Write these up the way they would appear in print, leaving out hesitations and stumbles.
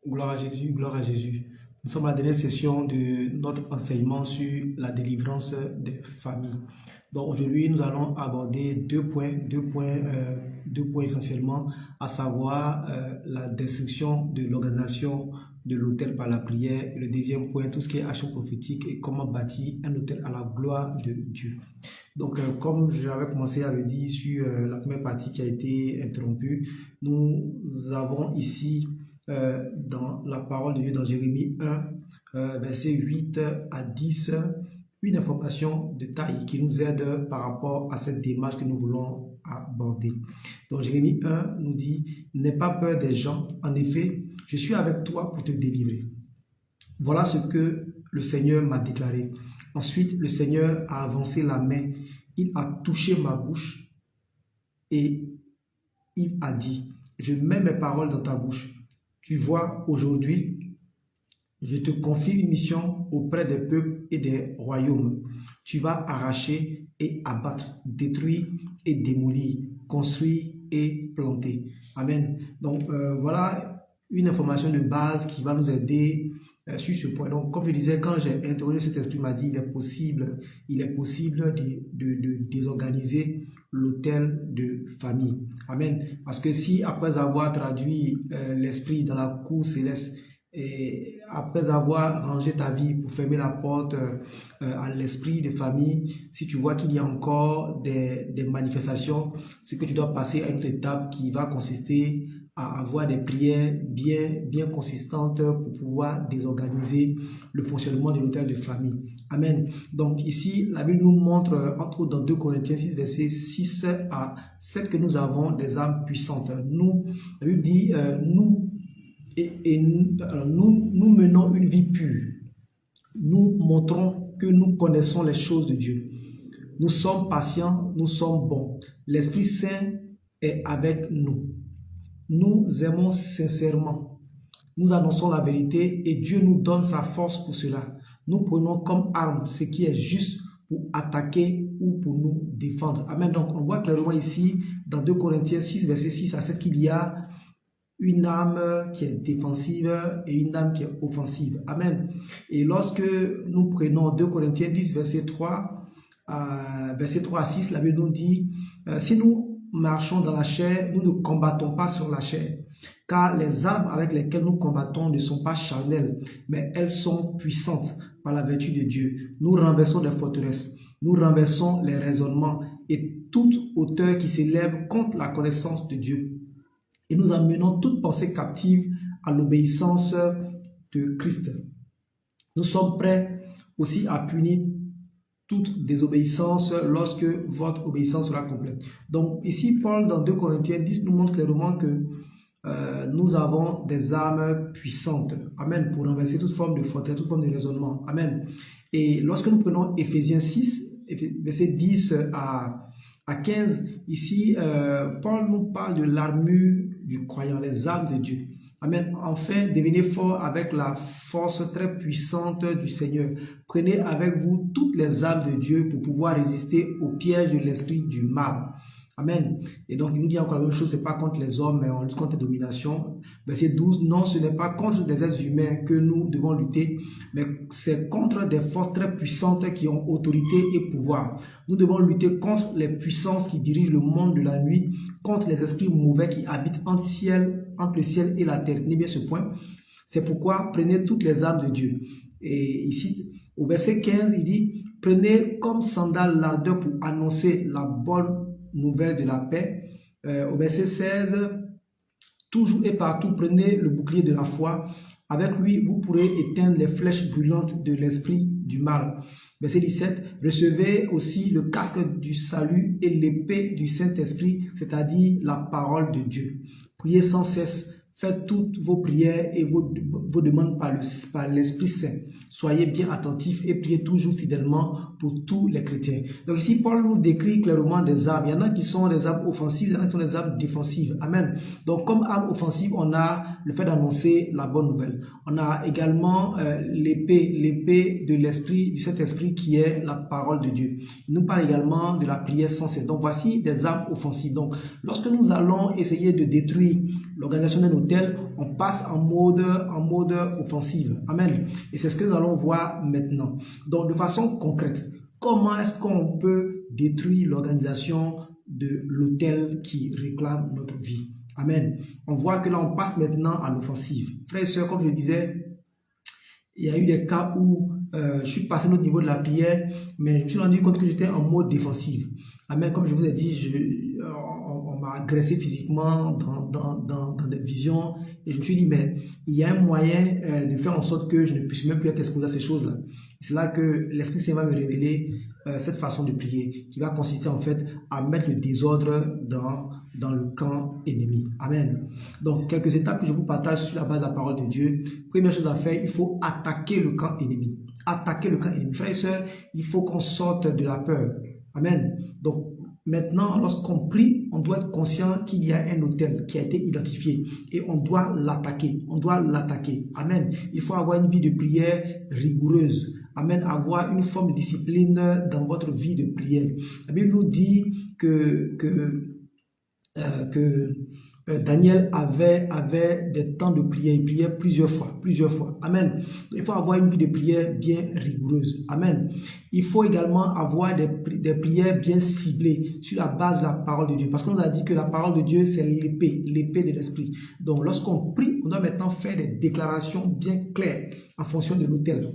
Gloire à Jésus, gloire à Jésus. Nous sommes à la dernière session de notre enseignement sur la délivrance des familles. Donc aujourd'hui, nous allons aborder deux points essentiellement, à savoir la destruction de l'organisation de l'autel par la prière. Et le deuxième point, tout ce qui est action prophétique et comment bâtir un autel à la gloire de Dieu. Donc, comme j'avais commencé à le dire sur la première partie qui a été interrompue, nous avons ici dans la parole de Dieu dans Jérémie 1, versets 8 à 10, une information de taille qui nous aide par rapport à cette démarche que nous voulons aborder. Donc Jérémie 1 nous dit, n'aie pas peur des gens, en effet, je suis avec toi pour te délivrer. Voilà ce que le Seigneur m'a déclaré. Ensuite, le Seigneur a avancé la main, il a touché ma bouche et il a dit, je mets mes paroles dans ta bouche. Tu vois, aujourd'hui, je te confie une mission auprès des peuples et des royaumes. Tu vas arracher et abattre, détruire et démolir, construire et planter. Amen. Donc, voilà une information de base qui va nous aider sur ce point. Donc, comme je disais, quand j'ai interrogé cet esprit, m'a dit, il est possible de désorganiser l'autel de famille. Amen. Parce que si après avoir traduit l'esprit dans la cour céleste, et après avoir rangé ta vie pour fermer la porte à l'esprit de famille, si tu vois qu'il y a encore des manifestations, c'est que tu dois passer à une étape qui va consister à avoir des prières bien consistantes pour pouvoir désorganiser le fonctionnement de l'autel de famille. Amen. Donc ici, la Bible nous montre, entre autres dans 2 Corinthiens 6, versets 6 à 7, que nous avons des âmes puissantes. La Bible dit, nous menons une vie pure. Nous montrons que nous connaissons les choses de Dieu. Nous sommes patients, nous sommes bons. L'Esprit Saint est avec nous. Nous aimons sincèrement. Nous annonçons la vérité et Dieu nous donne sa force pour cela. Nous prenons comme arme ce qui est juste pour attaquer ou pour nous défendre. Amen. Donc on voit clairement ici dans 2 Corinthiens 6, verset 6 à 7 qu'il y a une âme qui est défensive et une âme qui est offensive. Amen. Et lorsque nous prenons 2 Corinthiens 10, verset 3 à 6, la Bible nous dit, si nous marchons dans la chair, nous ne combattons pas sur la chair, car les armes avec lesquelles nous combattons ne sont pas charnelles, mais elles sont puissantes par la vertu de Dieu. Nous renversons les forteresses, nous renversons les raisonnements et toute hauteur qui s'élève contre la connaissance de Dieu. Et nous amenons toute pensée captive à l'obéissance de Christ. Nous sommes prêts aussi à punir toute désobéissance lorsque votre obéissance sera complète. Donc ici, Paul, dans 2 Corinthiens 10, nous montre clairement que nous avons des armes puissantes. Amen. Pour renverser toute forme de forteresse, toute forme de raisonnement. Amen. Et lorsque nous prenons Éphésiens 6, versets 10 à 15, ici, Paul nous parle de l'armure du croyant, les armes de Dieu. Amen. Enfin, devenez forts avec la force très puissante du Seigneur. Prenez avec vous toutes les armes de Dieu pour pouvoir résister au piège de l'esprit du mal. Amen. Et donc, il nous dit encore la même chose, ce n'est pas contre les hommes, mais on lutte contre les dominations. Verset 12, non, ce n'est pas contre des êtres humains que nous devons lutter, mais c'est contre des forces très puissantes qui ont autorité et pouvoir. Nous devons lutter contre les puissances qui dirigent le monde de la nuit, contre les esprits mauvais qui habitent entre le ciel et la terre. Tenez bien ce point. C'est pourquoi prenez toutes les armes de Dieu. Et ici, au verset 15, il dit, prenez comme sandale l'ardeur pour annoncer la bonne nouvelle de la paix. Au verset 16, toujours et partout, prenez le bouclier de la foi. Avec lui, vous pourrez éteindre les flèches brûlantes de l'esprit du mal. Verset 17, recevez aussi le casque du salut et l'épée du Saint-Esprit, c'est-à-dire la parole de Dieu. Priez sans cesse. Faites toutes vos prières et vos demandes par l'Esprit Saint. Soyez bien attentifs et priez toujours fidèlement pour tous les chrétiens. Donc ici, Paul nous décrit clairement des armes. Il y en a qui sont des armes offensives, il y en a qui sont des armes défensives. Amen. Donc comme arme offensive, on a le fait d'annoncer la bonne nouvelle. On a également l'épée de l'Esprit, du Saint-Esprit qui est la parole de Dieu. Il nous parle également de la prière sans cesse. Donc voici des armes offensives. Donc lorsque nous allons essayer de détruire l'organisation d'un l'autel, on passe en mode offensive. Amen. Et c'est ce que nous allons voir maintenant. Donc, de façon concrète, comment est-ce qu'on peut détruire l'organisation de l'autel qui réclame notre vie? Amen. On voit que là, on passe maintenant à l'offensive. Frères et sœurs, comme je disais, il y a eu des cas où je suis passé à notre niveau de la prière, mais je me suis rendu compte que j'étais en mode défensif. Amen. Comme je vous ai dit, on m'a agressé physiquement dans des visions et je me suis dit, mais il y a un moyen de faire en sorte que je ne puisse même plus être exposé à ces choses-là. C'est là que l'Esprit Saint va me révéler cette façon de prier qui va consister en fait à mettre le désordre dans le camp ennemi. Amen. Donc, quelques étapes que je vous partage sur la base de la parole de Dieu. Première chose à faire, il faut attaquer le camp ennemi. Attaquer le camp ennemi. Frères et sœurs, il faut qu'on sorte de la peur. Amen. Donc, maintenant, lorsqu'on prie, on doit être conscient qu'il y a un autel qui a été identifié et on doit l'attaquer. On doit l'attaquer. Amen. Il faut avoir une vie de prière rigoureuse. Amen. Avoir une forme de discipline dans votre vie de prière. La Bible nous dit que Daniel avait des temps de prière. Il priait plusieurs fois. Amen. Il faut avoir une vie de prière bien rigoureuse. Amen. Il faut également avoir des prières bien ciblées sur la base de la parole de Dieu. Parce qu'on a dit que la parole de Dieu, c'est l'épée de l'esprit. Donc, lorsqu'on prie, on doit maintenant faire des déclarations bien claires en fonction de l'autel.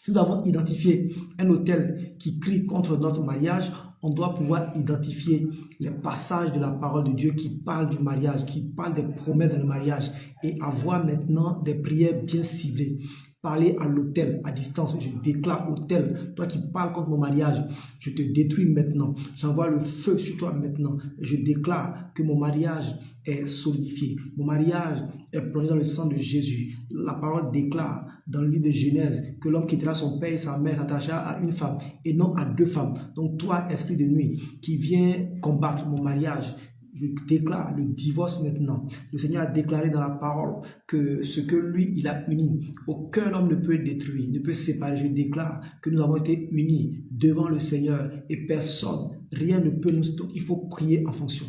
Si nous avons identifié un autel qui crie contre notre mariage, on doit pouvoir identifier les passages de la parole de Dieu qui parlent du mariage, qui parlent des promesses dans le mariage et avoir maintenant des prières bien ciblées. Parler à l'autel à distance. Je déclare autel, toi qui parles contre mon mariage, je te détruis maintenant. J'envoie le feu sur toi maintenant. Je déclare que mon mariage est solidifié. Mon mariage est plongé dans le sang de Jésus. La parole déclare dans le livre de Genèse que l'homme quittera son père et sa mère, s'attachera à une femme et non à deux femmes. Donc toi, esprit de nuit, qui vient combattre mon mariage, je déclare le divorce maintenant. Le Seigneur a déclaré dans la parole que ce que lui, il a uni, aucun homme ne peut détruire, ne peut séparer. Je déclare que nous avons été unis devant le Seigneur et personne, rien ne peut nous... Donc il faut prier en fonction.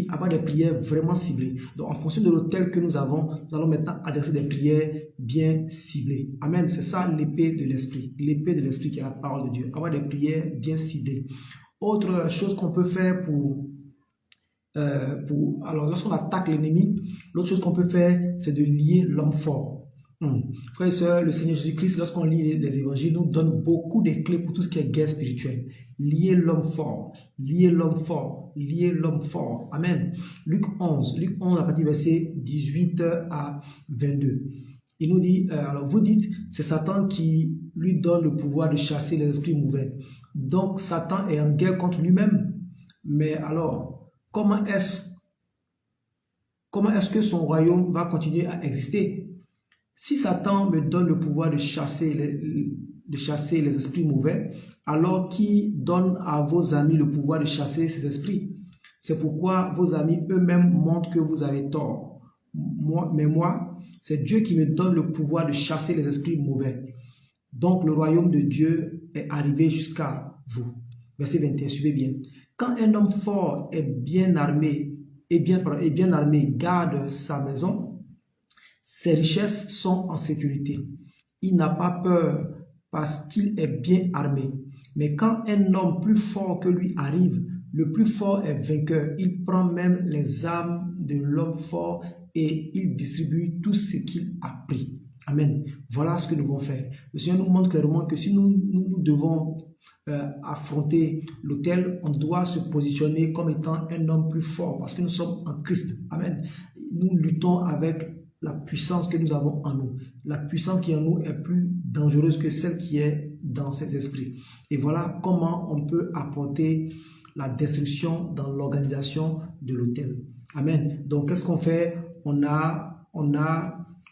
Avoir des prières vraiment ciblées. Donc en fonction de l'autel que nous allons maintenant adresser des prières bien ciblées. Amen. C'est ça l'épée de l'esprit. L'épée de l'esprit qui est la parole de Dieu. Avoir des prières bien ciblées. Autre chose qu'on peut faire alors lorsqu'on attaque l'ennemi, l'autre chose qu'on peut faire, c'est de lier l'homme fort. Frères et sœurs, le Seigneur Jésus-Christ, lorsqu'on lit les évangiles, nous donne beaucoup de clés pour tout ce qui est guerre spirituelle. Lier l'homme fort, lier l'homme fort, lier l'homme fort. Amen. Luc 11 à partir du verset 18 à 22. Il nous dit, alors vous dites, c'est Satan qui lui donne le pouvoir de chasser les esprits mauvais. Donc Satan est en guerre contre lui-même. Mais alors, comment est-ce que son royaume va continuer à exister? Si Satan me donne le pouvoir de chasser les esprits mauvais, alors qui donne à vos amis le pouvoir de chasser ces esprits? C'est pourquoi vos amis eux-mêmes montrent que vous avez tort. Mais moi, c'est Dieu qui me donne le pouvoir de chasser les esprits mauvais. Donc le royaume de Dieu est arrivé jusqu'à vous. Verset 21, suivez bien. Quand un homme fort est bien armé, garde sa maison, ses richesses sont en sécurité. Il n'a pas peur parce qu'il est bien armé. Mais quand un homme plus fort que lui arrive, le plus fort est vainqueur. Il prend même les armes de l'homme fort et il distribue tout ce qu'il a pris. Amen. Voilà ce que nous devons faire. Le Seigneur nous montre clairement que si nous devons affronter l'autel, on doit se positionner comme étant un homme plus fort parce que nous sommes en Christ. Amen. Nous luttons avec la puissance que nous avons en nous. La puissance qui est en nous est plus dangereuse que celle qui est dans ces esprits. Et voilà comment on peut apporter la destruction dans l'organisation de l'autel. Amen. Donc, qu'est-ce qu'on fait? On a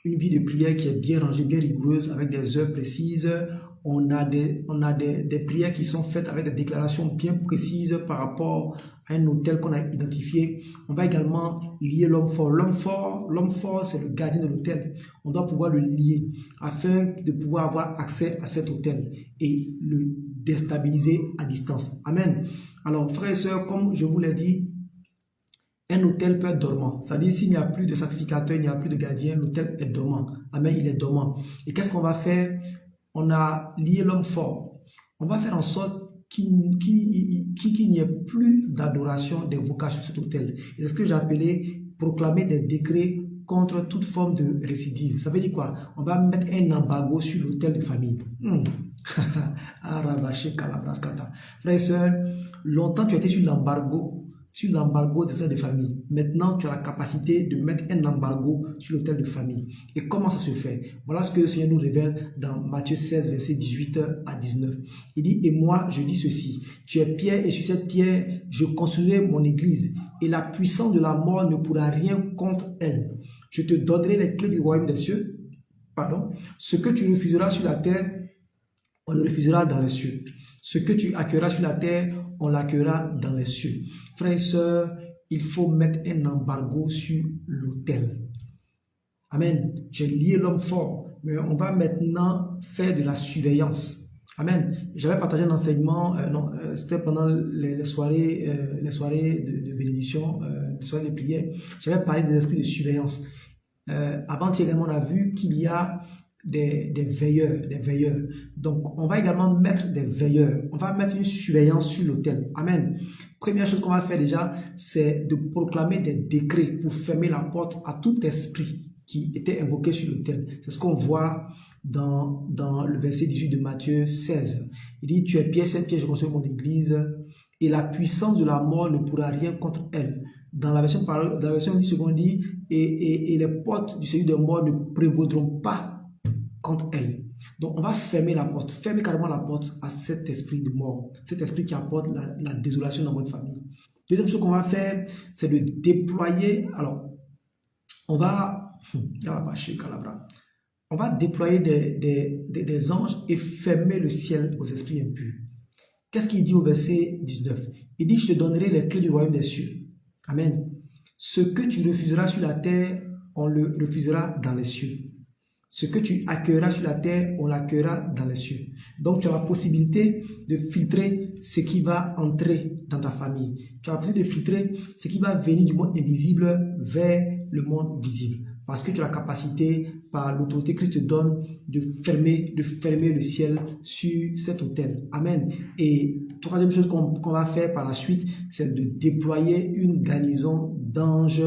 une vie de prière qui est bien rangée, bien rigoureuse, avec des heures précises. On a des prières qui sont faites avec des déclarations bien précises par rapport à un autel qu'on a identifié. On va également lier l'homme fort. L'homme fort, c'est le gardien de l'autel. On doit pouvoir le lier afin de pouvoir avoir accès à cet autel et le déstabiliser à distance. Amen. Alors, frères et sœurs, comme je vous l'ai dit, Un autel peut être dormant. C'est-à-dire, s'il n'y a plus de sacrificateur, il n'y a plus de gardien, l'autel est dormant. Amen, il est dormant. Et qu'est-ce qu'on va faire? On a lié l'homme fort. On va faire en sorte qu'il n'y ait plus d'adoration, d'invocation sur cet autel. Et c'est ce que j'ai appelé proclamer des décrets contre toute forme de récidive. Ça veut dire quoi? On va mettre un embargo sur l'autel de famille. Frères et sœurs, longtemps tu as été sur l'embargo des soins de famille. Maintenant, tu as la capacité de mettre un embargo sur l'autel de famille. Et comment ça se fait? Voilà ce que le Seigneur nous révèle dans Matthieu 16, versets 18 à 19. Il dit, et moi, je dis ceci, tu es pierre et sur cette pierre, je construirai mon église et la puissance de la mort ne pourra rien contre elle. Je te donnerai les clés du royaume des cieux. Pardon. Ce que tu refuseras sur la terre, on le refusera dans les cieux. Ce que tu accueilleras sur la terre, on l'accueillera dans les cieux. Frères et sœurs, il faut mettre un embargo sur l'autel. Amen. J'ai lié l'homme fort, mais on va maintenant faire de la surveillance. Amen. J'avais partagé un enseignement, c'était pendant les soirées de bénédiction, les soirées de prière. J'avais parlé des esprits de surveillance. Avant-hier également, on a vu qu'il y a des veilleurs. Donc, on va également mettre des veilleurs. On va mettre une surveillance sur l'autel. Amen. Première chose qu'on va faire déjà, c'est de proclamer des décrets pour fermer la porte à tout esprit qui était invoqué sur l'autel. C'est ce qu'on voit dans le verset 18 de Matthieu 16. Il dit, tu es pierre, cette pierre, je construis mon église, et la puissance de la mort ne pourra rien contre elle. Dans la version du second dit, et les portes du séjour de mort ne prévaudront pas contre elle. Donc, on va fermer la porte, fermer carrément la porte à cet esprit de mort, cet esprit qui apporte la désolation dans votre famille. Deuxième chose qu'on va faire, c'est de déployer, alors, on va déployer des anges et fermer le ciel aux esprits impurs. Qu'est-ce qu'il dit au verset 19? Il dit, je te donnerai les clés du royaume des cieux. Amen. Ce que tu refuseras sur la terre, on le refusera dans les cieux. Ce que tu accueilleras sur la terre, on l'accueillera dans les cieux. Donc, tu as la possibilité de filtrer ce qui va entrer dans ta famille. Tu as la possibilité de filtrer ce qui va venir du monde invisible vers le monde visible. Parce que tu as la capacité, par l'autorité que Christ te donne, de fermer le ciel sur cet autel. Amen. Et troisième chose qu'on va faire par la suite, c'est de déployer une garnison d'anges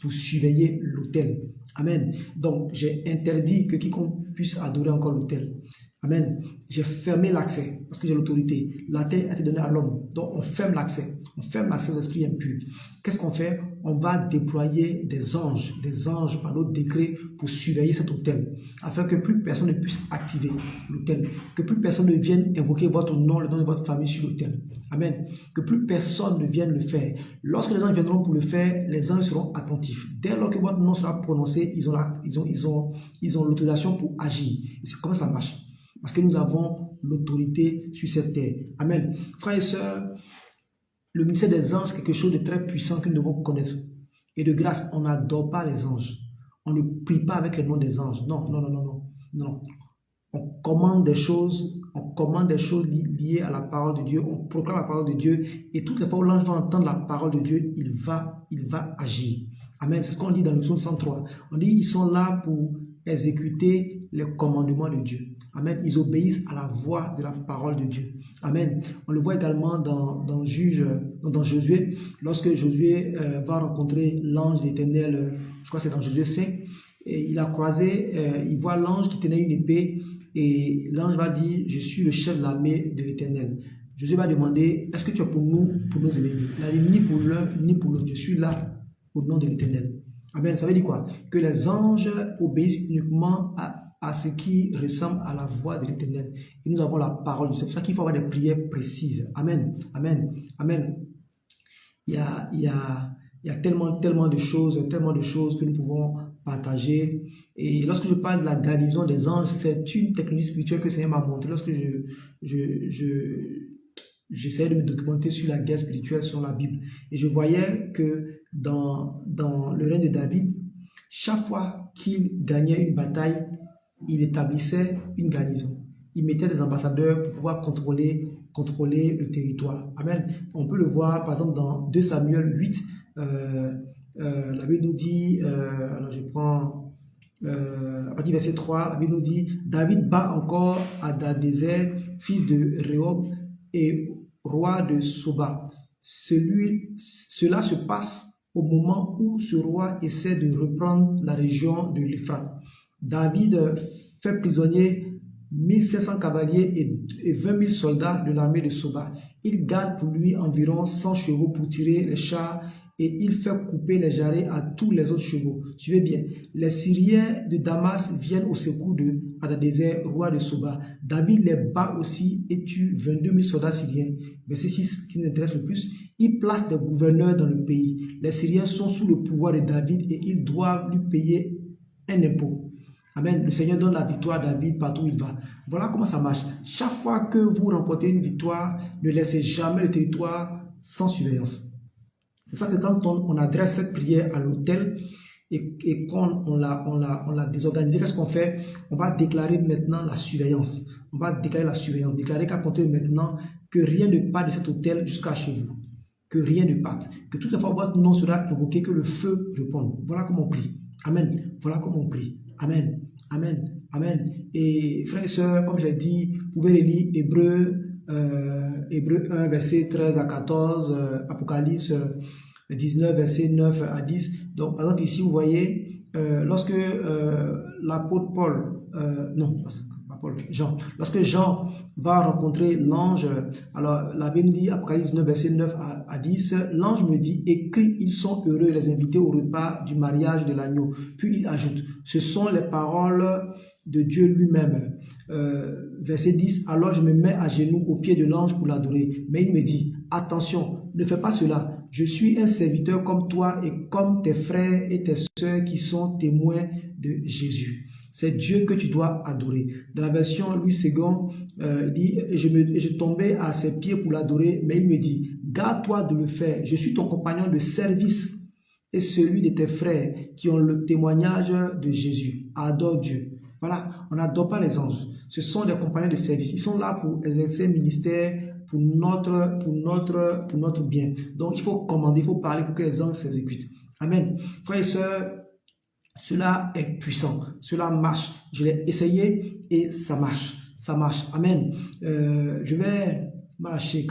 pour surveiller l'autel. Amen. Donc, j'ai interdit que quiconque puisse adorer encore l'autel. Amen. J'ai fermé l'accès parce que j'ai l'autorité. La terre a été donnée à l'homme. Donc, on ferme l'accès. On ferme l'accès aux esprits impurs. Qu'est-ce qu'on fait? On va déployer des anges par notre décret pour surveiller cet autel, afin que plus personne ne puisse activer l'autel, que plus personne ne vienne invoquer votre nom, le nom de votre famille sur l'autel. Amen. Que plus personne ne vienne le faire. Lorsque les anges viendront pour le faire, les anges seront attentifs. Dès lors que votre nom sera prononcé, ils ont l'autorisation pour agir. Et c'est comme ça marche. Parce que nous avons l'autorité sur cette terre. Amen. Frères et sœurs, le ministère des anges, c'est quelque chose de très puissant que nous devons connaître. Et de grâce, on n'adore pas les anges. On ne prie pas avec le nom des anges. Non. On commande des choses liées à la parole de Dieu. On proclame la parole de Dieu. Et toutes les fois où l'ange va entendre la parole de Dieu, il va agir. Amen. C'est ce qu'on dit dans le psaume 103. On dit ils sont là pour exécuter les commandements de Dieu. Amen. Ils obéissent à la voix de la parole de Dieu. Amen. On le voit également dans Josué, lorsque Josué va rencontrer l'ange de l'Éternel, je crois que c'est dans Josué 5, et il a croisé, il voit l'ange qui tenait une épée, et l'ange va dire, je suis le chef de l'armée de l'Éternel. Josué va demander, est-ce que tu es pour nous, pour nos ennemis? Il a dit, ni pour l'un, ni pour l'autre, je suis là au nom de l'Éternel. Amen. Ça veut dire quoi? Que les anges obéissent uniquement à ce qui ressemble à la voix de l'Éternel. Et nous avons la parole. C'est pour ça qu'il faut avoir des prières précises. Amen. Amen. Amen. Il y a tellement de choses que nous pouvons partager. Et lorsque je parle de la garnison des anges, c'est une technologie spirituelle que le Seigneur m'a montré lorsque j'essayais de me documenter sur la guerre spirituelle, sur la Bible. Et je voyais que dans le règne de David, chaque fois qu'il gagnait une bataille, il établissait une garnison. Il mettait des ambassadeurs pour pouvoir contrôler le territoire. Amen. On peut le voir, par exemple, dans 2 Samuel 8, La Bible nous dit, alors je prends à partir du verset 3, la Bible nous dit, David bat encore Hadadézer, fils de Rehob et roi de Soba. Cela se passe au moment où ce roi essaie de reprendre la région de l'Euphrate. David fait prisonnier 1500 cavaliers et 20 000 soldats de l'armée de Soba. Il garde pour lui environ 100 chevaux pour tirer les chars et il fait couper les jarrets à tous les autres chevaux. Suivez bien, les Syriens de Damas viennent au secours de Hadadézer, roi de Soba. David les bat aussi et tue 22 000 soldats syriens. Verset 6 qui nous intéresse le plus, il place des gouverneurs dans le pays. Les Syriens sont sous le pouvoir de David et ils doivent lui payer un impôt. Amen. Le Seigneur donne la victoire à David partout où il va. Voilà comment ça marche. Chaque fois que vous remportez une victoire, ne laissez jamais le territoire sans surveillance. C'est ça que quand on adresse cette prière à l'autel et quand on l'a désorganisé, qu'est-ce qu'on fait? On va déclarer maintenant la surveillance. On va déclarer la surveillance. Déclarer qu'à compter de maintenant, que rien ne parte de cet autel jusqu'à chez vous. Que rien ne parte. Que toute la fois votre nom sera évoqué, que le feu réponde. Voilà comment on prie. Amen. Voilà comment on prie. Amen. Amen. Amen. Et frères et sœurs, comme j'ai dit, vous pouvez relire Hébreux 1, verset 13 à 14, Apocalypse 19, verset 9 à 10. Donc, par exemple, ici, vous voyez, lorsque l'apôtre Paul, Jean, lorsque Jean va rencontrer l'ange, alors la Bible dit, Apocalypse 9, verset 9 à 10, l'ange me dit, écrit, ils sont heureux les invités au repas du mariage de l'agneau. Puis il ajoute, ce sont les paroles de Dieu lui-même. Verset 10, alors je me mets à genoux aux pieds de l'ange pour l'adorer. Mais il me dit, attention, ne fais pas cela. Je suis un serviteur comme toi et comme tes frères et tes sœurs qui sont témoins de Jésus. C'est Dieu que tu dois adorer. Dans la version Louis II, il dit, je tombais à ses pieds pour l'adorer, mais il me dit, garde-toi de le faire. Je suis ton compagnon de service et celui de tes frères qui ont le témoignage de Jésus. Adore Dieu. Voilà, on n'adore pas les anges. Ce sont des compagnons de service. Ils sont là pour exercer le ministère pour notre bien. Donc, il faut commander, il faut parler pour que les anges s'exécutent. Amen. Frères et sœurs, cela est puissant. Cela marche. Je l'ai essayé et ça marche. Ça marche. Amen. Je vais marcher.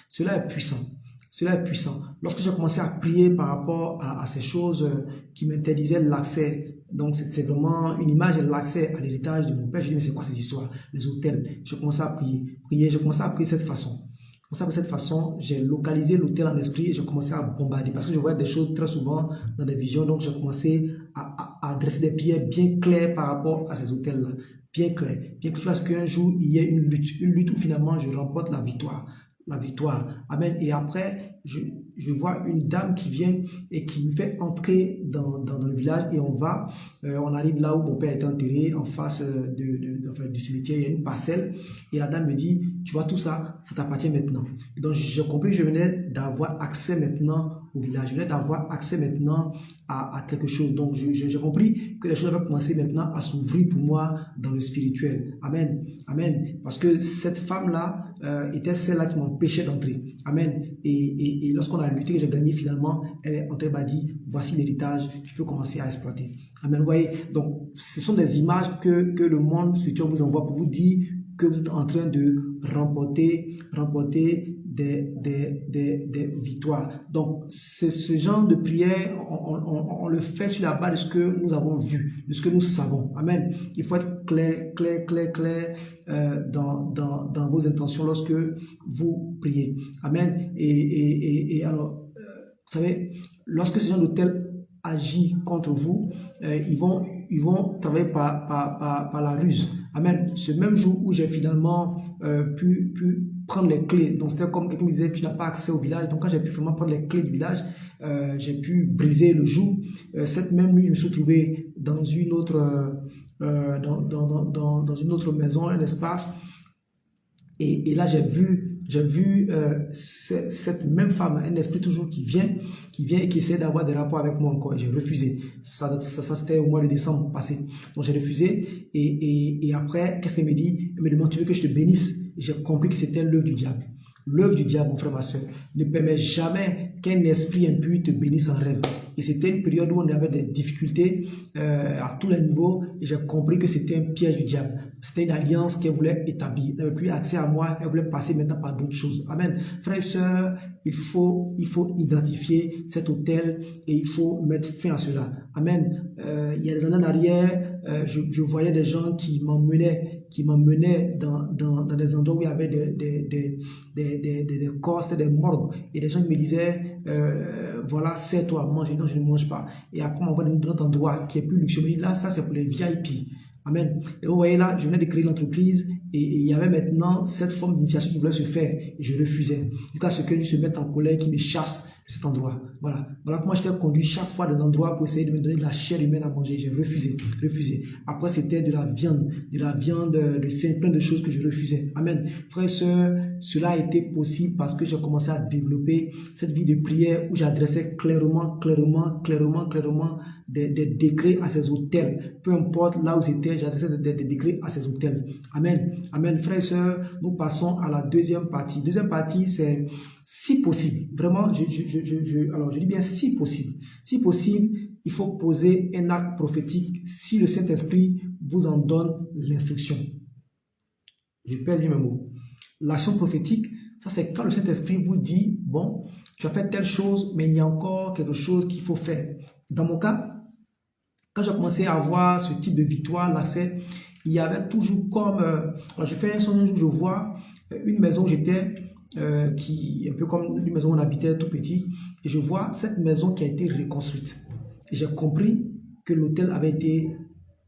Cela est puissant. Cela est puissant. Lorsque j'ai commencé à prier par rapport à ces choses qui m'interdisaient l'accès, donc c'est vraiment une image de l'accès à l'héritage de mon père, je dis mais c'est quoi ces histoires, les hôtels? Je commençais à prier, j'ai commencé à prier de cette façon. De cette façon, j'ai localisé l'autel en esprit et j'ai commencé à bombarder parce que je voyais des choses très souvent dans des visions, donc j'ai commencé à adresser des prières bien claires par rapport à ces hôtels-là, bien claires, jusqu'à ce qu'un jour il y ait une lutte où finalement je remporte la victoire. Amen. Et après, je vois une dame qui vient et qui me fait entrer dans le village et on arrive là où mon père était enterré, en face du cimetière, il y a une parcelle et la dame me dit, tu vois tout ça, ça t'appartient maintenant. Et donc j'ai compris que je venais d'avoir accès maintenant au village, je venais d'avoir accès maintenant à quelque chose. Donc j'ai compris que les choses avaient commencé maintenant à s'ouvrir pour moi dans le spirituel. Amen. Amen. Parce que cette femme-là était celle-là qui m'empêchait d'entrer. Amen. Et lorsqu'on a lutté, que j'ai gagné finalement, elle est entrée, m'a dit, voici l'héritage, tu peux commencer à exploiter. Amen. Vous voyez, donc ce sont des images que le monde spirituel vous envoie pour vous dire que vous êtes en train de remporter des victoires. Donc, c'est ce genre de prière, on le fait sur la base de ce que nous avons vu, de ce que nous savons. Amen. Il faut être clair dans vos intentions lorsque vous priez. Amen. Et alors, vous savez, lorsque ce genre d'autel agit contre vous, ils vont travailler par la ruse. Amen. Ce même jour où j'ai finalement pu prendre les clés, donc c'était comme quelqu'un me disait, tu n'as pas accès au village, donc quand j'ai pu vraiment prendre les clés du village, j'ai pu briser le joug. Cette même nuit, je me suis trouvé dans une autre dans une autre maison, un espace, et là j'ai vu cette même femme, un esprit toujours qui vient et qui essaie d'avoir des rapports avec moi encore. J'ai refusé. Ça c'était au mois de décembre passé. Donc j'ai refusé. Et après, qu'est-ce qu'elle me dit? Elle me demande, tu veux que je te bénisse? Et j'ai compris que c'était l'œuvre du diable. L'œuvre du diable, mon frère, ma soeur, ne permet jamais qu'un esprit impur te bénisse en rêve. Et c'était une période où on avait des difficultés à tous les niveaux. Et j'ai compris que c'était un piège du diable. C'était une alliance qu'elle voulait établir. Elle n'avait plus accès à moi. Elle voulait passer maintenant par d'autres choses. Amen. Frères et sœurs, il faut identifier cet autel et il faut mettre fin à cela. Amen. Il y a des années en arrière, je voyais des gens qui m'emmenaient dans des endroits où il y avait des corps, c'était des morgues. Et des gens me disaient, voilà, c'est toi à manger. Non, je ne mange pas. Et après, on m'envoie dans un autre endroit qui est plus luxueux. Je me dis, là, ça, c'est pour les VIP. Amen. Et vous voyez là, je venais de créer l'entreprise et il y avait maintenant cette forme d'initiation qui voulait se faire et je refusais. Jusqu'à ce que je se mette en colère, qui me chasse de cet endroit. Voilà comment j'étais conduit chaque fois dans des endroits pour essayer de me donner de la chair humaine à manger. J'ai refusé. Après, c'était de la viande, de sein, plein de choses que je refusais. Amen. Frères et sœurs, cela a été possible parce que j'ai commencé à développer cette vie de prière où j'adressais clairement des décrets à ces hôtels. Peu importe là où c'était, j'adressais des décrets à ces hôtels. Amen. Amen. Frères et sœurs, nous passons à la deuxième partie. Deuxième partie, c'est si possible. Vraiment, alors je dis bien si possible. Si possible, il faut poser un acte prophétique si le Saint-Esprit vous en donne l'instruction. Je perds mes mots. L'action prophétique, ça c'est quand le Saint-Esprit vous dit, bon, tu as fait telle chose, mais il y a encore quelque chose qu'il faut faire. Dans mon cas, quand j'ai commencé à avoir ce type de victoire, l'accès, il y avait toujours comme... alors je fais un songe où je vois une maison où j'étais, qui un peu comme une maison où on habitait tout petit, et je vois cette maison qui a été reconstruite. Et j'ai compris que l'hôtel avait été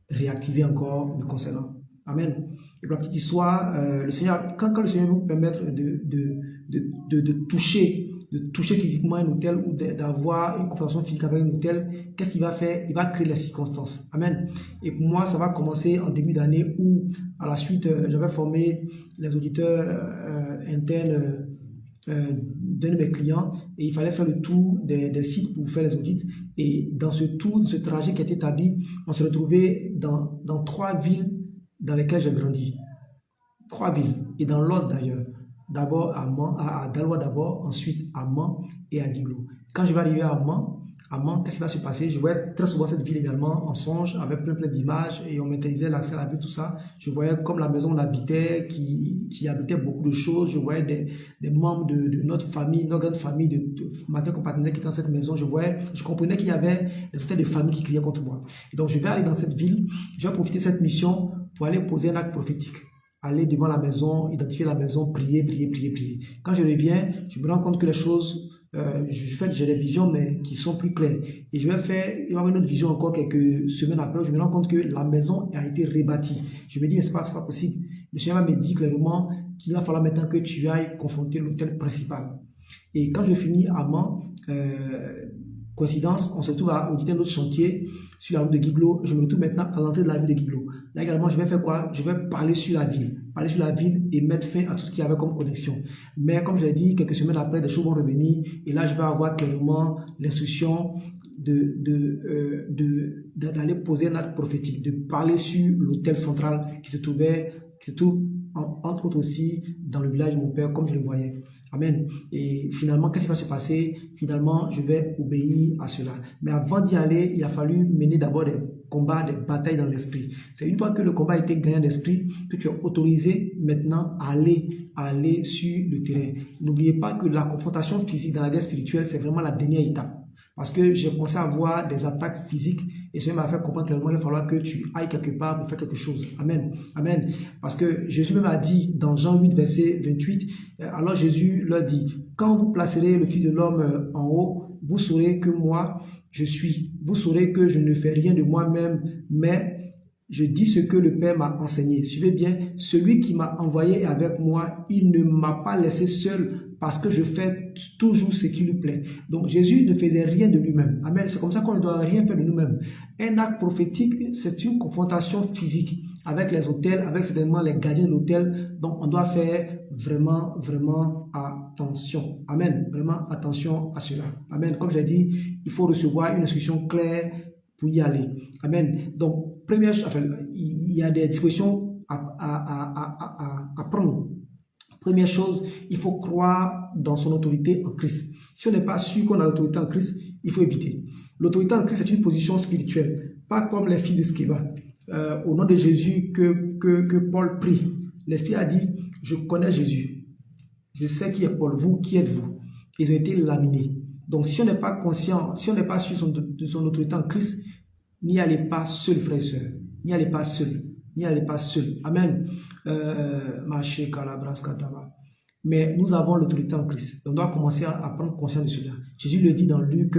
réactivé encore me concernant. Amen. Et pour la petite histoire, le Seigneur, quand le Seigneur vous permet de toucher physiquement un hôtel ou d'avoir une conversation physique avec un hôtel, qu'est-ce qu'il va faire? Il va créer les circonstances. Amen. Et pour moi, ça va commencer en début d'année où, à la suite, j'avais formé les auditeurs internes d'un de mes clients et il fallait faire le tour des sites pour faire les audits. Et dans ce tour, ce trajet qui a été établi, on se retrouvait dans 3 villes dans lesquelles j'ai grandi. 3 villes. Et dans l'ordre d'ailleurs. D'abord à Daloa d'abord, ensuite à Mans et à Giglo. Quand je vais arriver à Mans, qu'est-ce qui va se passer? Je voyais très souvent cette ville également en songe, avec plein d'images, et on m'interdisait l'accès à la ville, tout ça. Je voyais comme la maison où on habitait, qui habitait beaucoup de choses. Je voyais des membres de notre famille, notre grande famille, de matin compatriotes qui étaient dans cette maison. Je comprenais qu'il y avait des hôtels de famille qui criaient contre moi. Et donc je vais aller dans cette ville, je vais profiter de cette mission pour aller poser un acte prophétique. Aller devant la maison, identifier la maison, prier. Quand je reviens, je me rends compte que les choses, j'ai des visions, mais qui sont plus claires. Et il va y avoir une autre vision encore quelques semaines après, où je me rends compte que la maison a été rebâtie. Je me dis, mais c'est pas possible. Le Seigneur me dit clairement qu'il va falloir maintenant que tu ailles confronter l'hôtel principal. Et quand je finis à Mans, coïncidence, on se retrouve à auditer notre chantier sur la route de Giglo. Je me retrouve maintenant à l'entrée de la ville de Giglo. Là également, je vais faire quoi? Je vais parler sur la ville et mettre fin à tout ce qu'il y avait comme connexion. Mais comme je l'ai dit, quelques semaines après, des choses vont revenir et là, je vais avoir clairement l'instruction d'aller poser un acte prophétique, de parler sur l'hôtel central qui se trouve entre autres aussi dans le village de mon père, comme je le voyais. Amen. Et finalement, qu'est-ce qui va se passer? Finalement, je vais obéir à cela. Mais avant d'y aller, il a fallu mener d'abord des combats, des batailles dans l'esprit. C'est une fois que le combat a été gagné en esprit que tu es autorisé maintenant à aller sur le terrain. N'oubliez pas que la confrontation physique dans la guerre spirituelle, c'est vraiment la dernière étape. Parce que j'ai commencé à avoir des attaques physiques et cela m'a fait comprendre clairement qu'il va falloir que tu ailles quelque part pour faire quelque chose. Amen. Amen. Parce que Jésus même a dit dans Jean 8, verset 28, alors Jésus leur dit, quand vous placerez le Fils de l'homme en haut, vous saurez que moi, je suis. Vous saurez que je ne fais rien de moi-même, mais je dis ce que le Père m'a enseigné. Suivez bien, celui qui m'a envoyé est avec moi, il ne m'a pas laissé seul parce que je fais toujours ce qui lui plaît. Donc Jésus ne faisait rien de lui-même. Amen. C'est comme ça qu'on ne doit rien faire de nous-mêmes. Un acte prophétique, c'est une confrontation physique avec les hôtels, avec certainement les gardiens de l'hôtel. Donc on doit faire vraiment attention. Amen. Vraiment attention à cela. Amen. Comme je l'ai dit, il faut recevoir une instruction claire pour y aller. Amen. Donc, première chose, il y a des dispositions à prendre. Première chose, il faut croire dans son autorité en Christ. Si on n'est pas sûr qu'on a l'autorité en Christ, il faut éviter. L'autorité en Christ, c'est une position spirituelle, pas comme les filles de Sceva. Au nom de Jésus que Paul prie, l'Esprit a dit, je connais Jésus, je sais qui est Paul, vous, qui êtes-vous? Ils ont été laminés. Donc si on n'est pas conscient, si on n'est pas sûr de son autorité en Christ, n'y allez pas seul, frères et sœurs. N'y allez pas seul. N'y allez pas seul. Amen. Mais nous avons l'autorité en Christ. On doit commencer à prendre conscience de cela. Jésus le dit dans Luc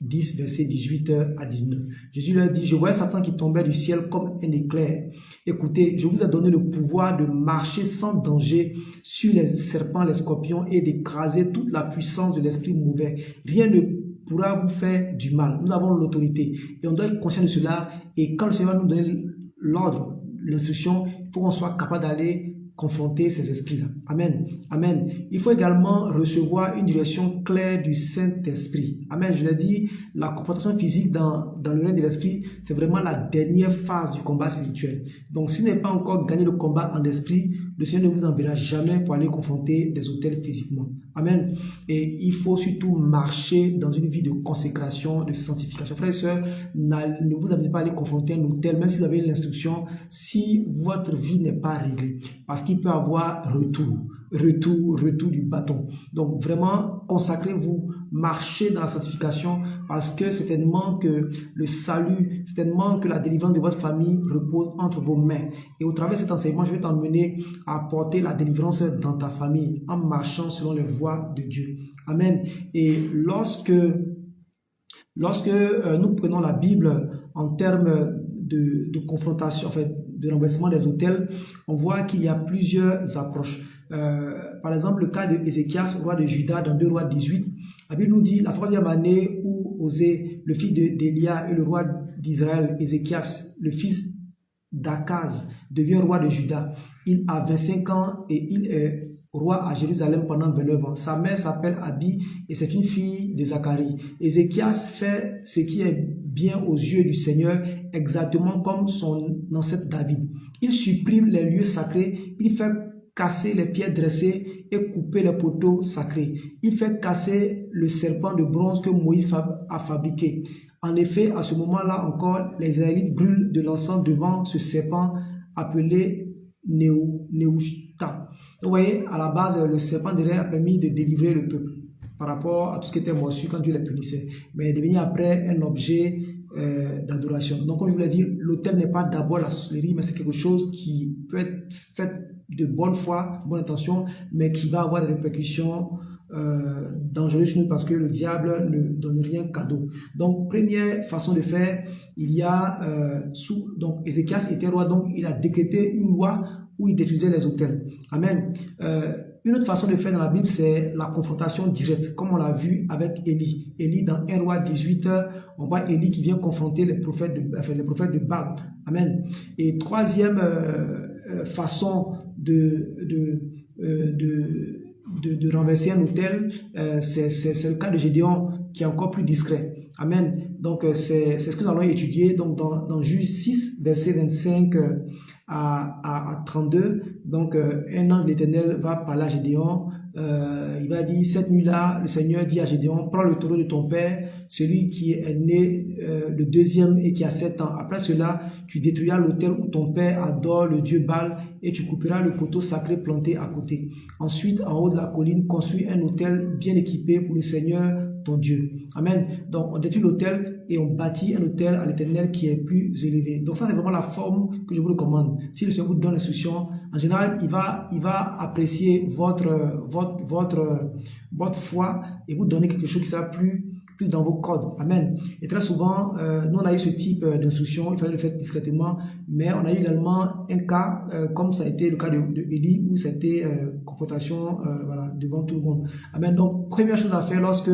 10, verset 18 à 19. Jésus leur dit, je voyais Satan qui tombait du ciel comme un éclair. Écoutez, je vous ai donné le pouvoir de marcher sans danger sur les serpents, les scorpions et d'écraser toute la puissance de l'esprit mauvais. Rien ne pourra vous faire du mal. Nous avons l'autorité et on doit être conscient de cela. Et quand le Seigneur va nous donner l'ordre, l'instruction, il faut qu'on soit capable d'aller confronter ces esprits-là. Amen. Amen. Il faut également recevoir une direction claire du Saint-Esprit. Amen. Je l'ai dit, la confrontation physique dans le règne de l'esprit, c'est vraiment la dernière phase du combat spirituel. Donc, si vous n'avez pas encore gagné le combat en esprit, le Seigneur ne vous enverra jamais pour aller confronter des autels physiquement. Amen. Et il faut surtout marcher dans une vie de consécration, de sanctification. Frères et sœurs, ne vous amusez pas à aller confronter un autel, même si vous avez l'instruction, si votre vie n'est pas réglée. Parce qu'il peut avoir retour du bâton. Donc vraiment, consacrez-vous, marchez dans la sanctification parce que certainement que le salut, certainement que la délivrance de votre famille repose entre vos mains. Et au travers de cet enseignement, je vais t'emmener à apporter la délivrance dans ta famille en marchant selon les voies de Dieu. Amen. Et lorsque nous prenons la Bible en termes de confrontation, en fait, de renversement des autels, on voit qu'il y a plusieurs approches. Par exemple, le cas de Ézéchias, roi de Juda, dans 2 Rois 18, la Bible nous dit la 3e année où Osée, le fils d'Élia, et le roi d'Israël, Ézéchias, le fils d'Akaz, devient roi de Juda. Il a 25 ans et il est roi à Jérusalem pendant 29 ans. Sa mère s'appelle Abi et c'est une fille de Zacharie. Ézéchias fait ce qui est bien aux yeux du Seigneur, exactement comme son ancêtre David. Il supprime les lieux sacrés, il fait casser les pierres dressées et couper les poteaux sacrés. Il fait casser le serpent de bronze que Moïse a fabriqué. En effet, à ce moment-là encore, les Israélites brûlent de l'encens devant ce serpent appelé Néhushtan. Vous voyez, à la base, le serpent de a permis de délivrer le peuple par rapport à tout ce qui était morsure quand Dieu les punissait. Mais il est devenu après un objet d'adoration. Donc, comme je vous l'ai dit, l'autel n'est pas d'abord la sorcellerie, mais c'est quelque chose qui peut être fait de bonne foi, bonne intention, mais qui va avoir des répercussions dangereuses sur nous parce que le diable ne donne rien cadeau. Donc, première façon de faire, il y a donc Ézéchias était roi, donc il a décrété une loi où il détruisait les autels. Amen. Une autre façon de faire dans la Bible, c'est la confrontation directe, comme on l'a vu avec Élie. Élie, dans 1 Roi 18, on voit Élie qui vient confronter les prophètes de Baal. Amen. Et troisième façon de renverser un autel, c'est le cas de Gédéon qui est encore plus discret. Amen. Donc, c'est ce que nous allons étudier donc, dans Juge 6, verset 25 à 32. Donc, un ange de l'Éternel va parler à Gédéon. Il va dire, cette nuit-là, le Seigneur dit à Gédéon, prends le taureau de ton père, celui qui est né le deuxième et qui a 7 ans. Après cela, tu détruiras l'autel où ton père adore le dieu Baal et tu couperas le poteau sacré planté à côté. Ensuite, en haut de la colline, construis un autel bien équipé pour le Seigneur, ton Dieu. Amen. Donc, on détruit l'autel et on bâtit un autel à l'Éternel qui est plus élevé. Donc, ça, c'est vraiment la forme que je vous recommande. Si le Seigneur vous donne l'instruction, en général, il va apprécier votre foi et vous donner quelque chose qui sera plus dans vos codes. Amen. Et très souvent, nous, on a eu ce type d'instruction, il fallait le faire discrètement, mais on a eu également un cas, comme ça a été le cas de Élie, où c'était confrontation voilà, devant tout le monde. Amen. Donc, première chose à faire lorsque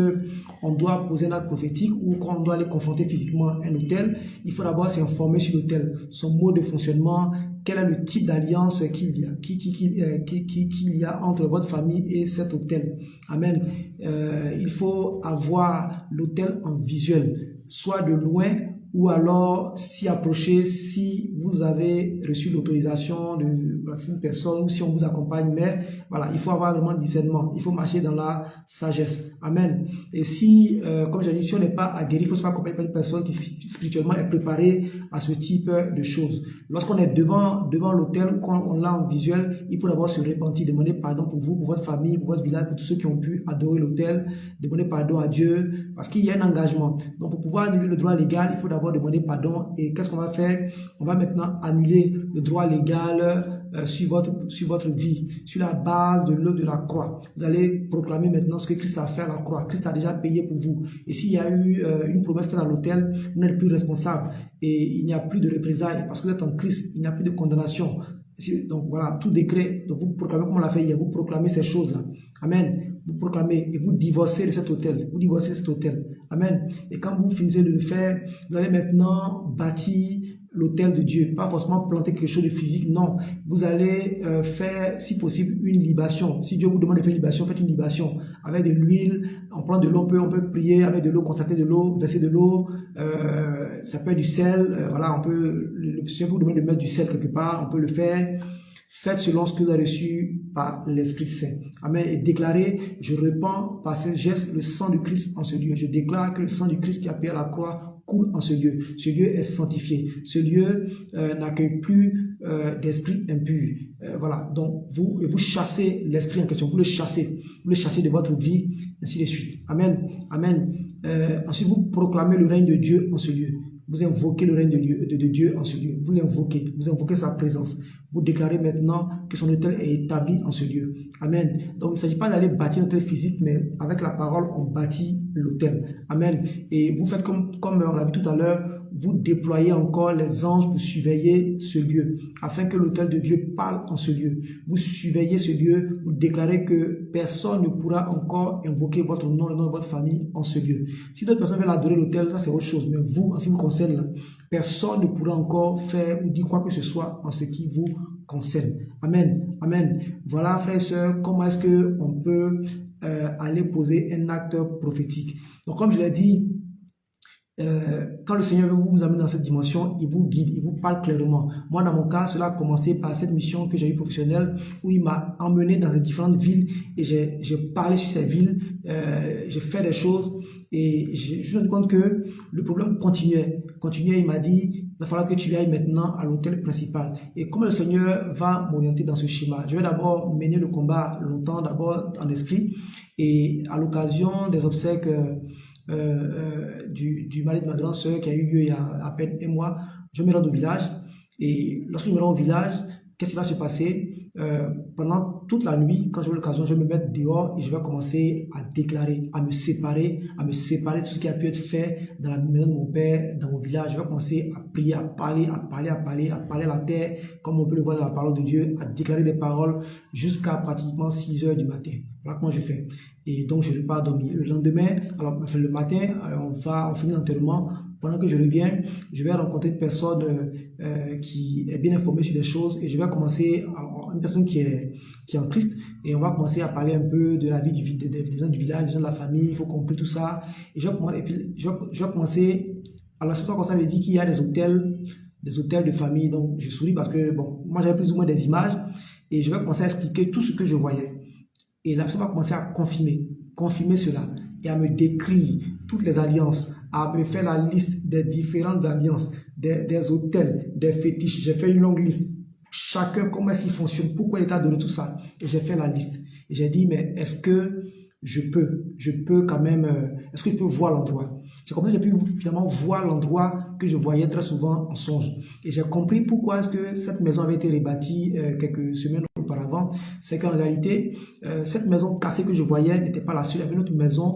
on doit poser un acte prophétique ou quand on doit aller confronter physiquement un autel, il faut d'abord s'informer sur l'autel, son mode de fonctionnement, quel est le type d'alliance qu'il y a entre votre famille et cet autel. Amen. Il faut avoir l'autel en visuel, soit de loin ou alors s'y approcher si vous avez reçu l'autorisation de une personne ou si on vous accompagne. Mais voilà, il faut avoir vraiment discernement. Il faut marcher dans la sagesse. Amen. Et si, comme j'ai dit, si on n'est pas aguerri, il faut se faire accompagner par une personne qui spirituellement est préparée à ce type de choses. Lorsqu'on est devant l'autel ou quand on l'a en visuel, il faut d'abord se repentir, demander pardon pour vous, pour votre famille, pour votre village, pour tous ceux qui ont pu adorer l'autel, demander pardon à Dieu, parce qu'il y a un engagement. Donc pour pouvoir annuler le droit légal, il faut d'abord demander pardon. Et qu'est-ce qu'on va faire? On va maintenant annuler le droit légal sur votre vie, sur la base de l'œuvre de la croix. Vous allez proclamer maintenant ce que Christ a fait à la croix. Christ a déjà payé pour vous. Et s'il y a eu une promesse faite à l'autel, vous n'êtes plus responsable. Et il n'y a plus de représailles parce que vous êtes en Christ. Il n'y a plus de condamnation. Donc voilà, tout décret. Donc vous proclamez comme on l'a fait hier. Vous proclamez ces choses-là. Amen. Vous proclamez et vous divorcez de cet autel. Vous divorcez de cet autel. Amen. Et quand vous finissez de le faire, vous allez maintenant bâtir l'autel de Dieu, pas forcément planter quelque chose de physique, non. Vous allez faire, si possible, une libation. Si Dieu vous demande de faire une libation, faites une libation. Avec de l'huile, on prend de l'eau, on peut prier avec de l'eau, consacrer de l'eau, verser de l'eau, ça peut être du sel, voilà, on peut, si vous demande de mettre du sel quelque part, on peut le faire. Faites selon ce que vous avez reçu par l'Esprit Saint. Amen. Et déclarez, je répands par ce geste le sang du Christ en ce lieu. Je déclare que le sang du Christ qui a payé à la croix coule en ce lieu. Ce lieu est sanctifié. Ce lieu n'accueille plus d'esprit impur. Voilà. Donc, vous chassez l'esprit en question. Vous le chassez. Vous le chassez de votre vie, ainsi de suite. Amen. Amen. Ensuite, vous proclamez le règne de Dieu en ce lieu. Vous invoquez le règne de Dieu en ce lieu. Vous l'invoquez. Vous invoquez sa présence. Vous déclarez maintenant que son autel est établi en ce lieu. Amen. Donc, il ne s'agit pas d'aller bâtir un autel physique, mais avec la parole, on bâtit l'autel. Amen. Et vous faites comme on l'a vu tout à l'heure, vous déployez encore les anges pour surveiller ce lieu, afin que l'autel de Dieu parle en ce lieu. Vous surveillez ce lieu, vous déclarez que personne ne pourra encore invoquer votre nom, le nom de votre famille en ce lieu. Si d'autres personnes veulent adorer l'autel, ça c'est autre chose. Mais vous, en ce qui vous concerne, là, personne ne pourra encore faire ou dire quoi que ce soit en ce qui vous concerne. Amen. Amen. Voilà, frères et sœurs, comment est-ce qu'on peut aller poser un acte prophétique. Donc, comme je l'ai dit, quand le Seigneur veut vous amener dans cette dimension, il vous guide, il vous parle clairement. Moi, dans mon cas, cela a commencé par cette mission que j'ai eue professionnelle où il m'a emmené dans les différentes villes et j'ai parlé sur ces villes, j'ai fait des choses et je me suis rendu compte que le problème continuait. Il m'a dit, il va falloir que tu ailles maintenant à l'hôtel principal. Et comme le Seigneur va m'orienter dans ce schéma, je vais d'abord mener le combat longtemps, d'abord en esprit et à l'occasion des obsèques du mari de ma grande sœur qui a eu lieu il y a à peine un mois, je me rends au village et lorsque je me rends au village, qu'est-ce qui va se passer? Pendant toute la nuit, quand j'aurai l'occasion, je vais me mettre dehors et je vais commencer à déclarer, à me séparer de tout ce qui a pu être fait dans la maison de mon père, dans mon village. Je vais commencer à prier, à parler à la terre, comme on peut le voir dans la parole de Dieu, à déclarer des paroles jusqu'à pratiquement 6 heures du matin. Voilà comment je fais. Et donc, je ne vais pas dormir. Le lendemain, alors, enfin, le matin, on finit l'enterrement. Pendant que je reviens, je vais rencontrer une personne qui est bien informée sur des choses et je vais commencer, une personne qui est en Christ, et on va commencer à parler un peu de la vie des gens du village, des gens de la famille, il faut comprendre tout ça. Et je vais commencer, alors c'est pour ça qu'on s'avait dit qu'il y a des hôtels de famille, donc je souris parce que, bon, moi j'avais plus ou moins des images et je vais commencer à expliquer tout ce que je voyais. Et la personne va commencer à confirmer cela et à me décrire toutes les alliances, à me faire la liste des différentes alliances, des hôtels, des fétiches. J'ai fait une longue liste. Chacun, comment est-ce qu'il fonctionne, pourquoi l'État a donné tout ça. Et j'ai fait la liste. Et j'ai dit, mais est-ce que je peux quand même, est-ce que je peux voir l'endroit? C'est comme ça que j'ai pu finalement voir l'endroit que je voyais très souvent en songe. Et j'ai compris pourquoi est-ce que cette maison avait été rebâtie quelques semaines auparavant. C'est qu'en réalité, cette maison cassée que je voyais n'était pas la seule. Il y avait une autre maison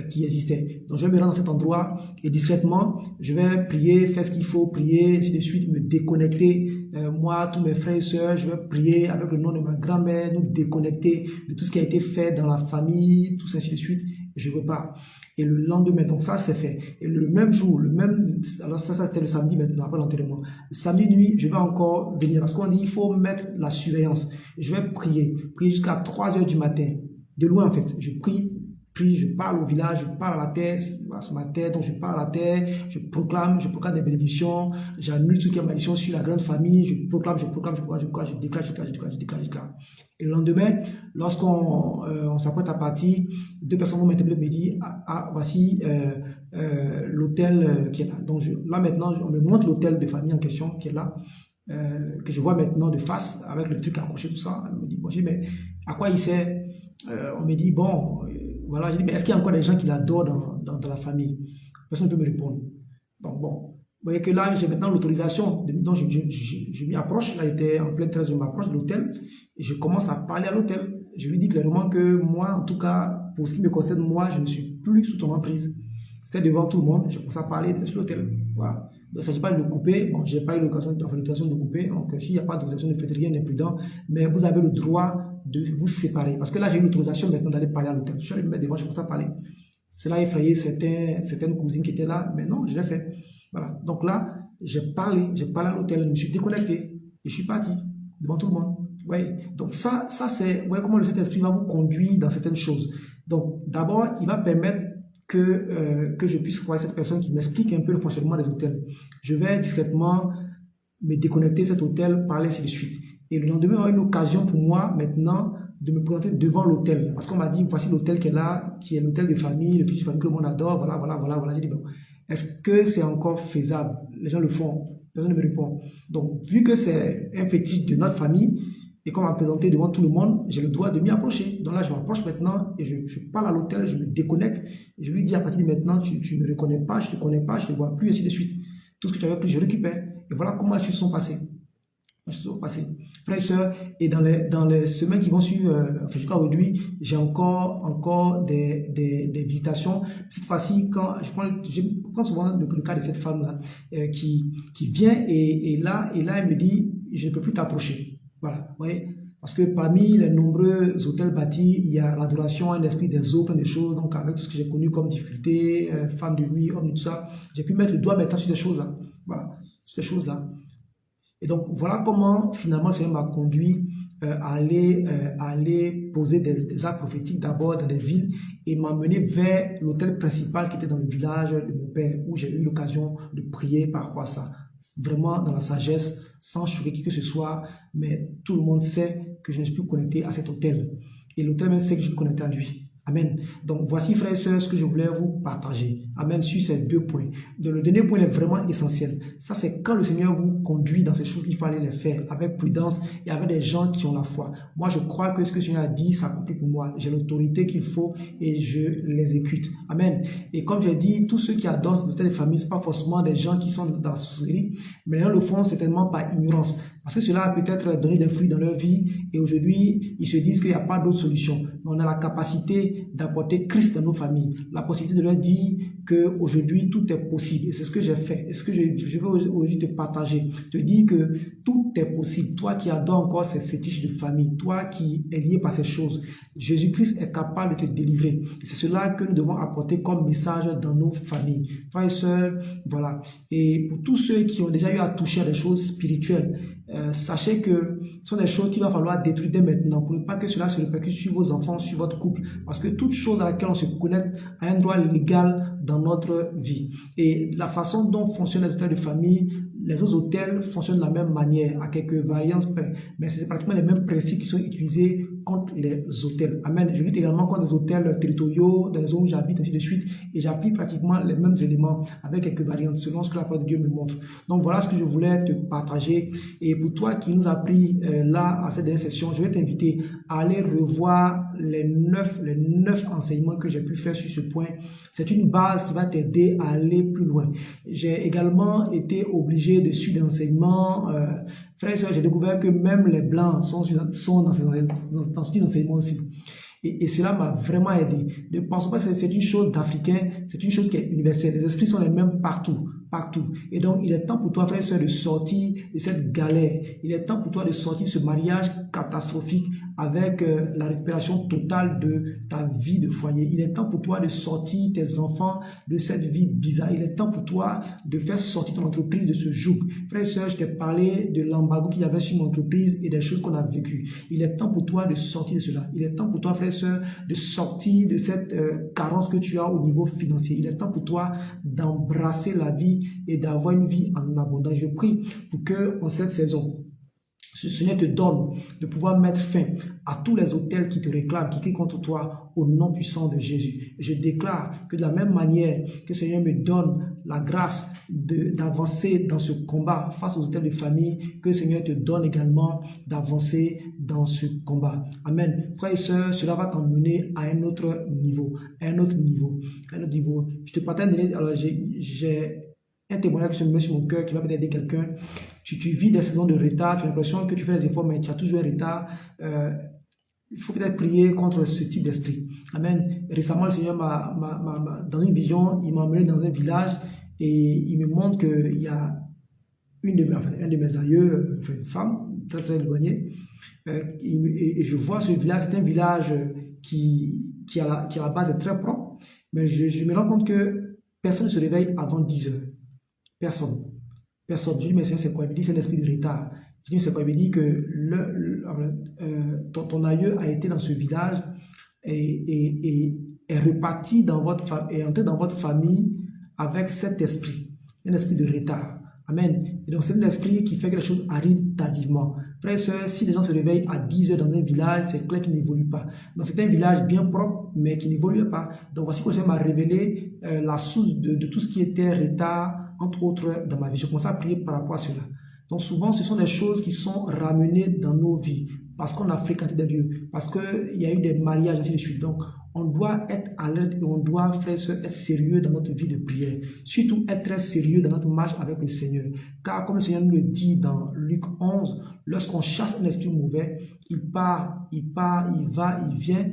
qui existait. Donc je vais me rendre dans cet endroit et discrètement, je vais prier, faire ce qu'il faut prier, ainsi de suite, me déconnecter. Moi, tous mes frères et sœurs, je vais prier avec le nom de ma grand-mère, nous déconnecter de tout ce qui a été fait dans la famille, tout ça, ainsi de suite. Je repars. Et le lendemain, donc ça, c'est fait. Et le même jour, alors ça c'était le samedi maintenant, après l'enterrement. Le samedi nuit, je vais encore venir. Parce qu'on dit, il faut mettre la surveillance. Je vais prier jusqu'à 3 heures du matin. De loin, en fait. Je prie prie, je parle au village, je parle à la terre, voilà, c'est ma terre, donc je parle à la terre, je proclame des bénédictions, j'annule toutes les malédictions sur la grande famille, je proclame, je déclare. Et le lendemain, lorsqu'on on s'apprête à partir, deux personnes vont m'interpeller et me dire, voici l'hôtel qui est là. Donc là maintenant, on me montre l'hôtel de famille en question qui est là. Que je vois maintenant de face avec le truc accroché, tout ça. Elle me dit, bon, je dis, mais à quoi il sert? On me dit, bon, voilà, je dis, mais est-ce qu'il y a encore des gens qui l'adorent dans la famille? Personne ne peut me répondre. Donc, bon, vous voyez que là, j'ai maintenant l'autorisation. Donc, je m'y approche. Là, j'étais en pleine tresse, je m'approche de l'hôtel et je commence à parler à l'hôtel. Je lui dis clairement que moi, en tout cas, pour ce qui me concerne, moi, je ne suis plus sous ton emprise. C'était devant tout le monde. Je commence à parler de l'hôtel. Voilà. Donc, il ne s'agit pas de le couper. Bon, je n'ai pas eu l'occasion de couper. Donc, s'il n'y a pas d'autorisation, ne faites rien d'imprudent. Mais vous avez le droit de vous séparer. Parce que là, j'ai eu l'autorisation maintenant d'aller parler à l'hôtel. Je suis allé me mettre devant, je commence à parler. Cela a effrayé certaines cousines qui étaient là. Mais non, je l'ai fait. Voilà. Donc là, j'ai parlé à l'hôtel. Je me suis déconnecté. Et je suis parti devant tout le monde. Ouais. Donc ça c'est comment le Saint-Esprit va vous conduire dans certaines choses. Donc, d'abord, il va permettre que je puisse voir cette personne qui m'explique un peu le fonctionnement des hôtels. Je vais discrètement me déconnecter de cet hôtel, parler ainsi de suite. Et le lendemain, il y aura une occasion pour moi maintenant de me présenter devant l'hôtel. Parce qu'on m'a dit, voici l'hôtel qui est là, qui est l'hôtel de famille, le fils de famille que le monde adore, voilà. J'ai dit, bon, est-ce que c'est encore faisable? Les gens le font, personne ne me répond. Donc, vu que c'est un fétiche de notre famille, et qu'on m'a présenté devant tout le monde, j'ai le droit de m'y approcher. Donc là, je m'approche maintenant et je parle à l'hôtel, je me déconnecte. Et je lui dis à partir de maintenant, tu ne me reconnais pas, je ne te connais pas, je ne te vois plus, ainsi de suite. Tout ce que tu avais pris, je récupère. Et voilà comment les choses sont passées. Frères et sœurs, et dans les semaines qui vont suivre, jusqu'à aujourd'hui, j'ai encore des visitations. Cette fois-ci, quand je prends souvent le cas de cette femme-là, qui vient et là, elle me dit, je ne peux plus t'approcher. Voilà, vous voyez, parce que parmi les nombreux hôtels bâtis, il y a l'adoration, un esprit des eaux, plein de choses. Donc, avec tout ce que j'ai connu comme difficulté, femme de nuit, homme, tout ça, j'ai pu mettre le doigt maintenant sur ces choses-là. Voilà, sur ces choses-là. Et donc, voilà comment finalement le Seigneur m'a conduit à aller poser des actes prophétiques d'abord dans des villes et m'amener vers l'hôtel principal qui était dans le village de mon père, où j'ai eu l'occasion de prier par rapport à ça. Vraiment dans la sagesse, sans choquer qui que ce soit, mais tout le monde sait que je ne suis plus connecté à cet hôtel. Et l'hôtel même sait que je suis connecté à lui. Amen. Donc voici, frères et sœurs, ce que je voulais vous partager. Amen. Sur ces deux points. Le dernier point est vraiment essentiel. Ça, c'est quand le Seigneur vous conduit dans ces choses qu'il fallait les faire avec prudence et avec des gens qui ont la foi. Moi, je crois que ce que le Seigneur a dit s'accomplit pour moi. J'ai l'autorité qu'il faut et je l'exécute. Amen. Et comme j'ai dit, tous ceux qui adorent ces hôtels de famille, ce ne sont pas forcément des gens qui sont dans la sorcellerie, mais ils le font certainement par ignorance. Parce que cela a peut-être donné des fruits dans leur vie et aujourd'hui, ils se disent qu'il n'y a pas d'autre solution. Mais on a la capacité d'apporter Christ dans nos familles, la possibilité de leur dire qu'aujourd'hui, tout est possible. Et c'est ce que j'ai fait. Et ce que je veux aujourd'hui te partager, te dire que tout est possible. Toi qui adores encore ces fétiches de famille, toi qui es lié par ces choses, Jésus-Christ est capable de te délivrer. Et c'est cela que nous devons apporter comme message dans nos familles. Frères et sœurs, voilà. Et pour tous ceux qui ont déjà eu à toucher à des choses spirituelles, sachez que ce sont des choses qu'il va falloir détruire dès maintenant pour ne pas que cela se répercute sur vos enfants, sur votre couple. Parce que toute chose à laquelle on se connecte a un droit légal dans notre vie. Et la façon dont fonctionnent les hôtels de famille, les autres hôtels fonctionnent de la même manière, à quelques variantes près. Mais c'est pratiquement les mêmes principes qui sont utilisés contre les hôtels. Amen. Je lutte également contre des hôtels territoriaux, dans les zones où j'habite, ainsi de suite. Et j'applique pratiquement les mêmes éléments avec quelques variantes selon ce que la parole de Dieu me montre. Donc voilà ce que je voulais te partager. Et pour toi qui nous a pris là à cette dernière session, je vais t'inviter à aller revoir les neuf enseignements que j'ai pu faire sur ce point. C'est une base qui va t'aider à aller plus loin. J'ai également été obligé de suivre des enseignements. Frères et sœurs, j'ai découvert que même les Blancs sont dans ces enseignements aussi. Et cela m'a vraiment aidé. Ne pensons pas que c'est une chose d'Africain, c'est une chose qui est universelle. Les esprits sont les mêmes partout. partout. Et donc, il est temps pour toi, frère et soeur, de sortir de cette galère. Il est temps pour toi de sortir de ce mariage catastrophique avec la récupération totale de ta vie de foyer. Il est temps pour toi de sortir tes enfants de cette vie bizarre. Il est temps pour toi de faire sortir ton entreprise de ce joug. Frère et soeur, je t'ai parlé de l'embargo qu'il y avait sur mon entreprise et des choses qu'on a vécues. Il est temps pour toi de sortir de cela. Il est temps pour toi, frère et soeur, de sortir de cette carence que tu as au niveau financier. Il est temps pour toi d'embrasser la vie et d'avoir une vie en abondance. Je prie pour que en cette saison, ce Seigneur te donne de pouvoir mettre fin à tous les autels qui te réclament, qui crient contre toi au nom puissant de Jésus. Et je déclare que de la même manière que le Seigneur me donne la grâce d'avancer dans ce combat face aux autels de famille, que le Seigneur te donne également d'avancer dans ce combat. Amen. Frères et sœurs, cela va t'emmener à un autre niveau, à un autre niveau, à un autre niveau. Je te partage, alors j'ai un témoignage qui se met sur mon cœur qui va peut-être aider quelqu'un. Tu vis des saisons de retard, tu as l'impression que tu fais des efforts, mais tu as toujours un retard. Il faut peut-être prier contre ce type d'esprit. Amen. Récemment, le Seigneur dans une vision, il m'a emmené dans un village et il me montre qu'il y a un de mes aïeux, une femme très très éloignée, et je vois ce village, c'est un village qui à la base est très propre, mais je me rends compte que personne ne se réveille avant 10 heures. Personne. Personne. Je dis, mais c'est quoi? Il me dit, c'est l'esprit de retard. Je dis, c'est quoi? Il me dit que ton aïeux a été dans ce village et est reparti est entré dans votre famille avec cet esprit. Un esprit de retard. Amen. Et donc, c'est un esprit qui fait que les choses arrivent tardivement. Frères et sœurs, si les gens se réveillent à 10 heures dans un village, c'est clair qu'ils n'évoluent pas. Donc, c'est un village bien propre, mais qui n'évolue pas. Donc, voici que le Seigneur m'a révélé la source de tout ce qui était retard, entre autres, dans ma vie. Je commence à prier par rapport à cela. Donc, souvent, ce sont des choses qui sont ramenées dans nos vies parce qu'on a fréquenté des lieux, parce qu'il y a eu des mariages, ainsi de suite. Donc, on doit être alerte et on doit être sérieux dans notre vie de prière. Surtout être très sérieux dans notre marche avec le Seigneur. Car comme le Seigneur nous le dit dans Luc 11, lorsqu'on chasse un esprit mauvais, il va, il vient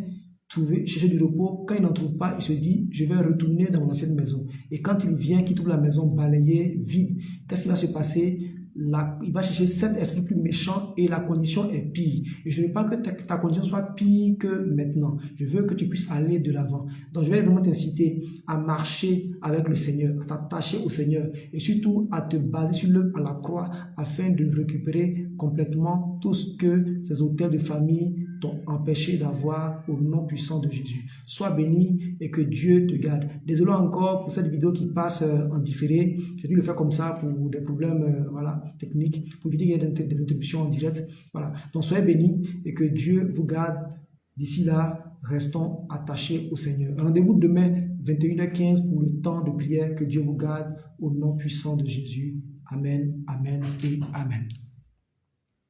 chercher du repos. Quand il n'en trouve pas, il se dit, je vais retourner dans mon ancienne maison. Et quand il vient, qu'il trouve la maison balayée, vide, qu'est-ce qui va se passer? Il va chercher cet esprit plus méchant et la condition est pire. Et je ne veux pas que ta condition soit pire que maintenant. Je veux que tu puisses aller de l'avant. Donc je vais vraiment t'inciter à marcher avec le Seigneur, à t'attacher au Seigneur et surtout à te baser sur l'œuvre à la croix afin de récupérer complètement tout ce que ces autels de famille t'ont empêché d'avoir au nom puissant de Jésus. Sois béni et que Dieu te garde. Désolé encore pour cette vidéo qui passe en différé. J'ai dû le faire comme ça pour des problèmes techniques, pour éviter qu'il y ait des interruptions en direct. Voilà. Donc soyez bénis et que Dieu vous garde. D'ici là, restons attachés au Seigneur. Rendez-vous demain 21h15 pour le temps de prière. Que Dieu vous garde au nom puissant de Jésus. Amen, amen et amen.